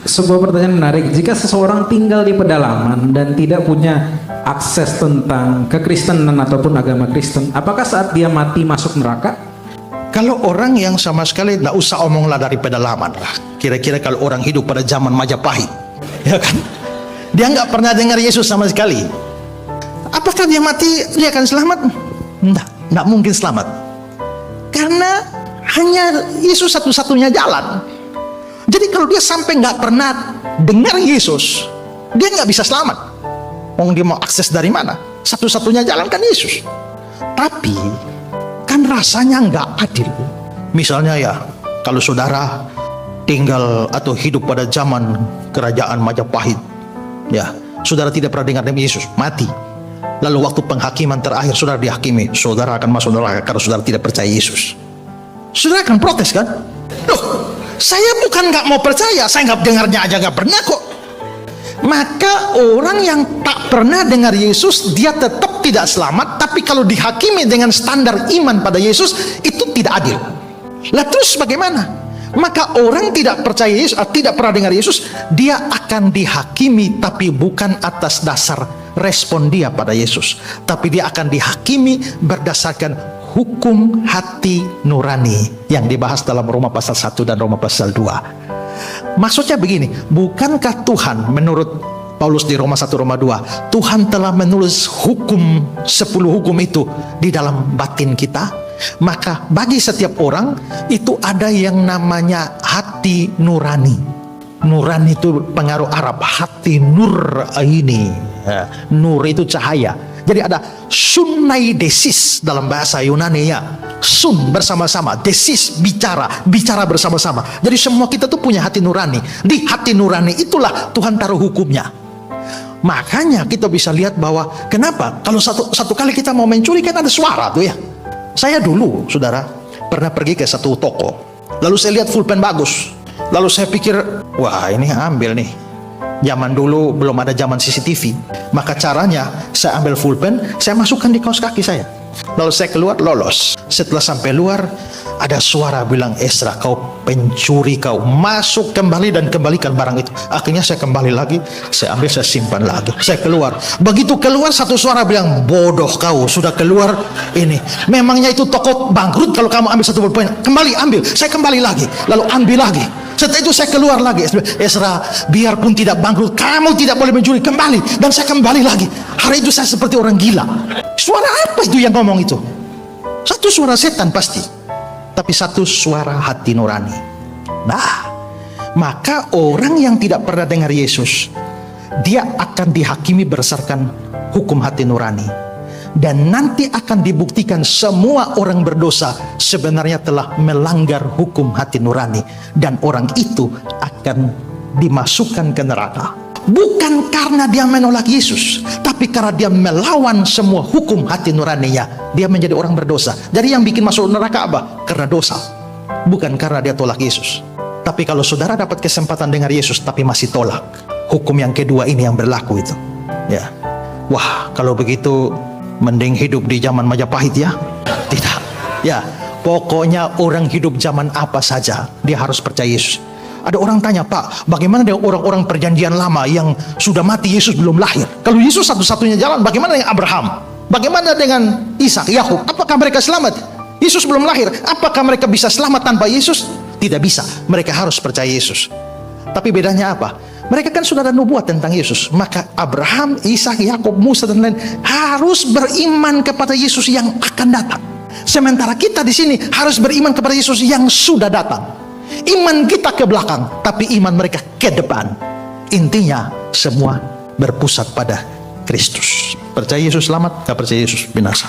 Sebuah pertanyaan menarik. Jika seseorang tinggal di pedalaman dan tidak punya akses tentang kekristenan ataupun agama Kristen, apakah saat dia mati masuk neraka? Kalau orang yang sama sekali nggak usah omonglah dari pedalaman lah. Kira-kira kalau orang hidup pada zaman Majapahit, ya kan? Dia nggak pernah dengar Yesus sama sekali. Apakah dia mati dia akan selamat? Nggak mungkin selamat. Karena hanya Yesus satu-satunya jalan. Jadi kalau dia sampai nggak pernah dengar Yesus, dia nggak bisa selamat. Dia mau akses dari mana? Satu-satunya jalan kan Yesus. Tapi kan rasanya nggak adil. Misalnya ya, kalau saudara tinggal atau hidup pada zaman kerajaan Majapahit, ya, saudara tidak pernah dengar nama Yesus, mati. Lalu waktu penghakiman terakhir saudara dihakimi, saudara akan masuk neraka karena saudara tidak percaya Yesus. Saudara akan protes kan? Loh, saya bukan nggak mau percaya, saya nggak dengarnya aja nggak pernah kok. Maka orang yang tak pernah dengar Yesus, dia tetap tidak selamat. Tapi kalau dihakimi dengan standar iman pada Yesus, itu tidak adil. Lah terus bagaimana? Maka orang tidak percaya Yesus, tidak pernah dengar Yesus, dia akan dihakimi, tapi bukan atas dasar respon dia pada Yesus, tapi dia akan dihakimi berdasarkan hukum hati nurani yang dibahas dalam Roma pasal 1 dan Roma pasal 2. Maksudnya begini, bukankah Tuhan menurut Paulus di Roma 1 Roma 2, Tuhan telah menulis hukum 10 hukum itu di dalam batin kita? Maka bagi setiap orang itu ada yang namanya hati nurani. Nurani itu pengaruh Arab, hati nur ini. Nur itu cahaya. Jadi ada sunai desis dalam bahasa Yunani ya. Sun bersama-sama, desis bicara bersama-sama. Jadi semua kita tuh punya hati nurani. Di hati nurani itulah Tuhan taruh hukumnya. Makanya kita bisa lihat bahwa kenapa kalau satu kali kita mau mencuri kan ada suara tuh ya. Saya dulu, saudara, pernah pergi ke satu toko. Lalu saya lihat pulpen bagus. Lalu saya pikir, wah ini ambil nih. Zaman dulu belum ada zaman CCTV. Maka caranya, saya ambil pulpen, saya masukkan di kaos kaki saya. Lalu saya keluar, lolos. Setelah sampai luar, ada suara bilang, Ezra, kau pencuri kau. Masuk kembali dan kembalikan barang itu. Akhirnya saya kembali lagi, saya ambil, saya simpan lagi. Saya keluar. Begitu keluar, satu suara bilang, bodoh kau, sudah keluar ini. Memangnya itu toko bangkrut kalau kamu ambil satu pulpen. Kembali, ambil. Saya kembali lagi. Lalu ambil lagi. Setelah itu saya keluar lagi. Ezra, biarpun tidak bangkrut, kamu tidak boleh mencuri. Kembali. Dan saya kembali lagi. Hari itu saya seperti orang gila. Suara apa itu yang ngomong itu? Satu suara setan pasti. Tapi satu suara hati nurani. Nah, maka orang yang tidak pernah dengar Yesus, dia akan dihakimi berdasarkan hukum hati nurani. Dan nanti akan dibuktikan semua orang berdosa sebenarnya telah melanggar hukum hati nurani. Dan orang itu akan dimasukkan ke neraka. Bukan karena dia menolak Yesus, tapi karena dia melawan semua hukum hati nuraninya. Dia menjadi orang berdosa. Jadi yang bikin masuk neraka apa? Karena dosa. Bukan karena dia tolak Yesus. Tapi kalau saudara dapat kesempatan dengar Yesus tapi masih tolak, hukum yang kedua ini yang berlaku itu. Ya. Wah, kalau begitu mending hidup di zaman Majapahit ya? Tidak. Ya, pokoknya orang hidup zaman apa saja, dia harus percaya Yesus. Ada orang tanya, Pak, bagaimana dengan orang-orang perjanjian lama yang sudah mati Yesus belum lahir? Kalau Yesus satu-satunya jalan, bagaimana dengan Abraham? Bagaimana dengan Ishak, Yakub? Apakah mereka selamat? Yesus belum lahir. Apakah mereka bisa selamat tanpa Yesus? Tidak bisa. Mereka harus percaya Yesus. Tapi bedanya apa? Mereka kan sudah ada nubuat tentang Yesus. Maka Abraham, Ishak, Yakub, Musa dan lain harus beriman kepada Yesus yang akan datang. Sementara kita di sini harus beriman kepada Yesus yang sudah datang. Iman kita ke belakang, tapi iman mereka ke depan. Intinya semua berpusat pada Kristus. Percaya Yesus selamat, gak percaya Yesus binasa.